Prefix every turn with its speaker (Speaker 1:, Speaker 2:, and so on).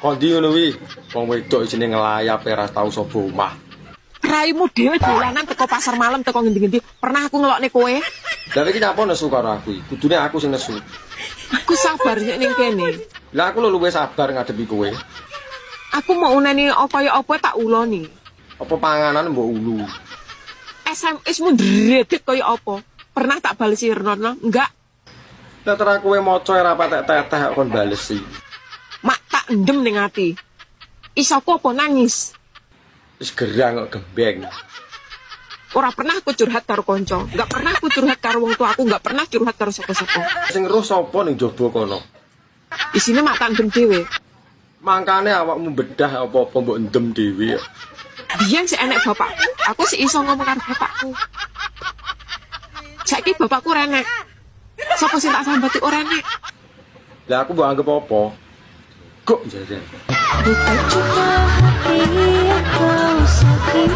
Speaker 1: Kondi ngono wi, wong wedok jenenge ngelayap ora tau sapa omah.
Speaker 2: Raimu dhewe dolanan teko pasar malam teko ngendi-ngendi. Pernah aku ngelokne kowe?
Speaker 1: Lah iki nyapa nesu karo aku iki? Kudune aku sing nesu.
Speaker 2: Aku sabar nyek ning kene.
Speaker 1: Lah aku lho luwih sabar ngadepi kowe.
Speaker 2: Aku mau uneni apa ya apa tak uloni.
Speaker 1: Apa panganan mbok ulu?
Speaker 2: SMS-mu ndredeg kaya apa? Pernah tak balesi Rono? Enggak.
Speaker 1: Lah terus kowe maca ora patek-teteh kon balesi.
Speaker 2: Mak tak endem ning ati. Iso apa nangis?
Speaker 1: Wis gerang kok gembeng.
Speaker 2: Ora pernah aku curhat karo kanca, enggak pernah aku curhat karo wong tuaku, enggak pernah curhat karo sapa-sapa.
Speaker 1: Sing roh sapa ning jaba kono?
Speaker 2: Isine mak tak endem dhewe.
Speaker 1: Mangkane awakmu bedah apa-apa mbok endem dhewe.
Speaker 2: Biyen sik enek bapakku, aku sik iso ngomong karo bapakku. Saiki bapakku renek. Sapa sing tak sambati ora enek?
Speaker 1: Lah aku mbok anggap apa? Kok jajan.
Speaker 3: Bukan cuma hati